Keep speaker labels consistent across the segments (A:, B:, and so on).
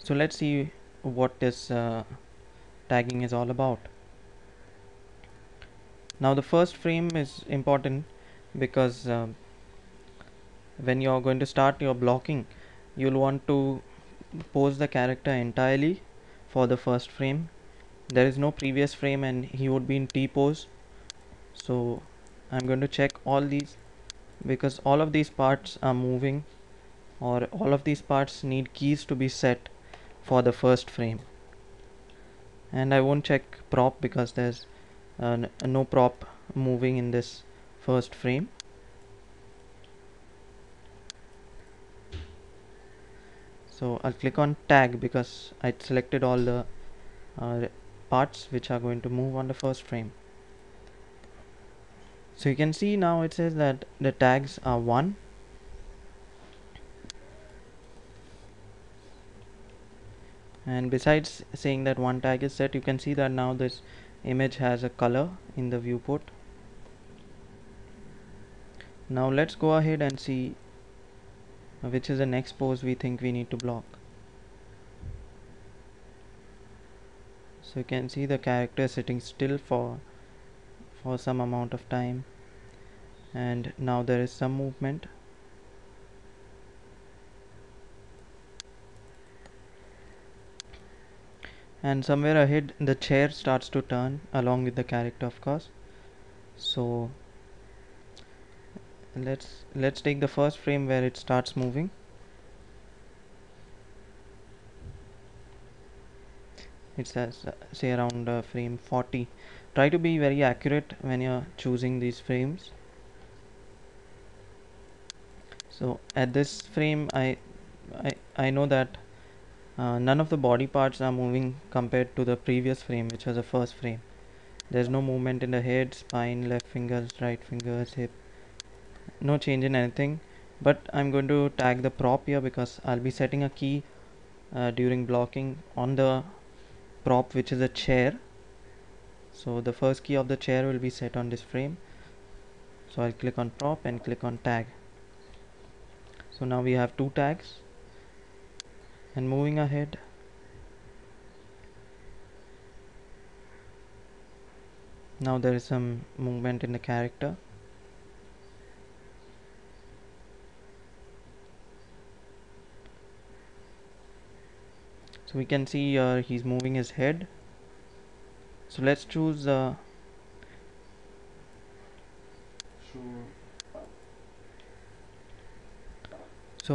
A: So let's see what this tagging is all about. Now the first frame is important because when you're going to start your blocking, you'll want to pose the character entirely for the first frame. There is no previous frame and he would be in T pose. So I'm going to check all these because all of these parts are moving, or all of these parts need keys to be set for the first frame. And I won't check prop because there's no prop moving in this first frame. So I'll click on tag because I selected all the parts which are going to move on the first frame. So you can see now it says that the tags are 1, and besides saying that one tag is set, you can see that now this image has a color in the viewport. Now let's go ahead and see which is the next pose we think we need to block. So you can see the character sitting still for some amount of time, and now there is some movement. And somewhere ahead the chair starts to turn along with the character, of course. So let's take the first frame where it starts moving. It says say around frame 40. Try to be very accurate when you're choosing these frames. So at this frame I know that none of the body parts are moving compared to the previous frame, which was the first frame. There's no movement in the head, spine, left fingers, right fingers, hip, no change in anything. But I'm going to tag the prop here because I'll be setting a key during blocking on the prop, which is a chair. So the first key of the chair will be set on this frame. So I'll click on prop and click on tag. So now we have 2 tags. And moving ahead, now there is some movement in the character. So we can see he's moving his head. So let's choose so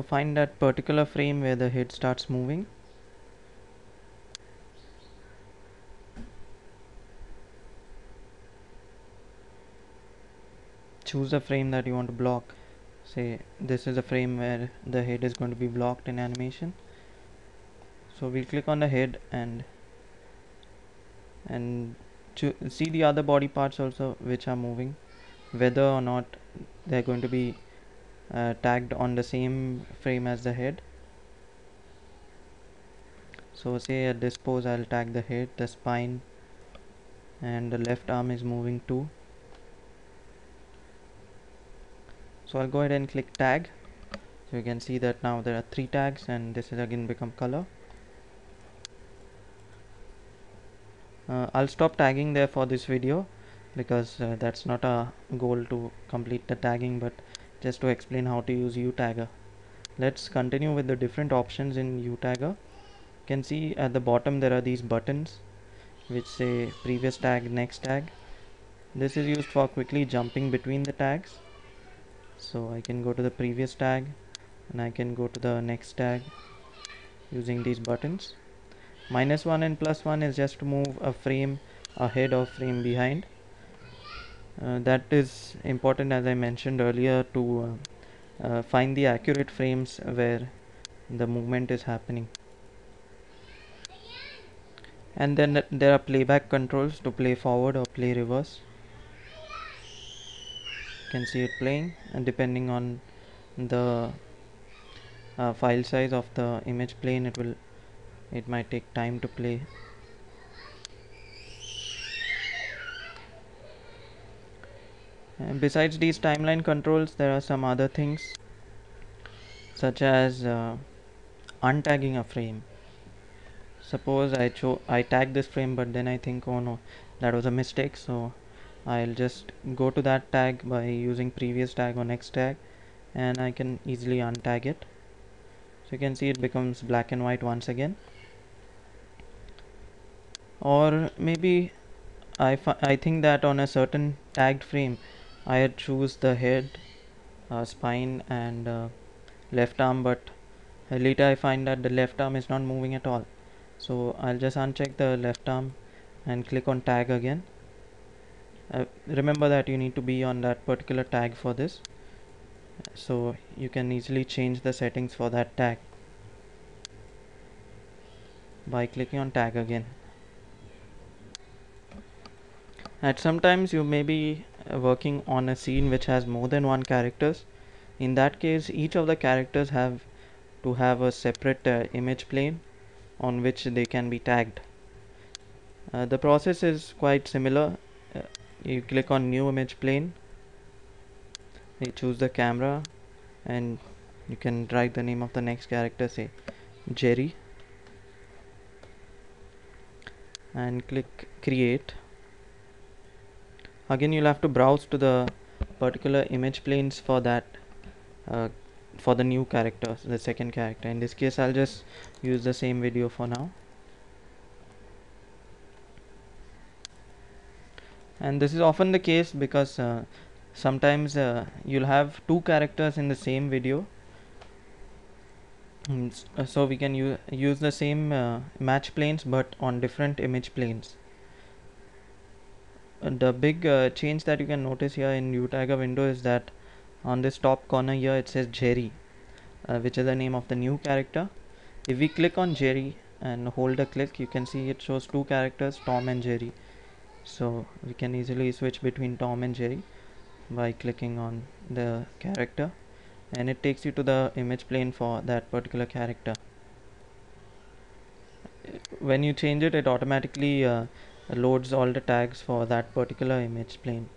A: find that particular frame where the head starts moving. Choose the frame that you want to block. Say this is a frame where the head is going to be blocked in animation. So we'll click on the head and see the other body parts also which are moving, whether or not they're going to be tagged on the same frame as the head. So say at this pose I'll tag the head, the spine, and the left arm is moving too. So I'll go ahead and click tag. So you can see that now there are 3 tags and this is again become color. I'll stop tagging there for this video because that's not a goal to complete the tagging, but just to explain how to use utagger. Let's continue with the different options in utagger. You can see at the bottom there are these buttons which say previous tag, next tag. This is used for quickly jumping between the tags. So I can go to the previous tag and I can go to the next tag using these buttons. -1 and +1 is just to move a frame ahead or frame behind. That is important, as I mentioned earlier, to find the accurate frames where the movement is happening. And then there are playback controls to play forward or play reverse. You can see it playing, and depending on the file size of the image plane, it might take time to play. And besides these timeline controls, there are some other things such as untagging a frame. Suppose I tag this frame, but then I think, oh no, that was a mistake, so I'll just go to that tag by using previous tag or next tag, and I can easily untag it. So you can see it becomes black and white once again. Or maybe I think that on a certain tagged frame I had choose the head, spine, and left arm, but later I find that the left arm is not moving at all. So I'll just uncheck the left arm and click on tag again. Remember that you need to be on that particular tag for this, so you can easily change the settings for that tag by clicking on tag again. At sometimes you may be working on a scene which has more than one characters. In that case, each of the characters have to have a separate image plane on which they can be tagged. The process is quite similar. Uh, you click on new image plane, you choose the camera, and you can write the name of the next character, say Jerry, and click create. Again, you'll have to browse to the particular image planes for that, uh, for the new character, the second character. In this case, I'll just use the same video for now. And this is often the case because sometimes you'll have two characters in the same video. So we can use the same match planes but on different image planes. The big change that you can notice here in utagger window is that on this top corner here it says Jerry, which is the name of the new character. If we click on Jerry and hold a click, you can see it shows two characters, Tom and Jerry. So we can easily switch between Tom and Jerry by clicking on the character, and it takes you to the image plane for that particular character. When you change it, it automatically loads all the tags for that particular image plane.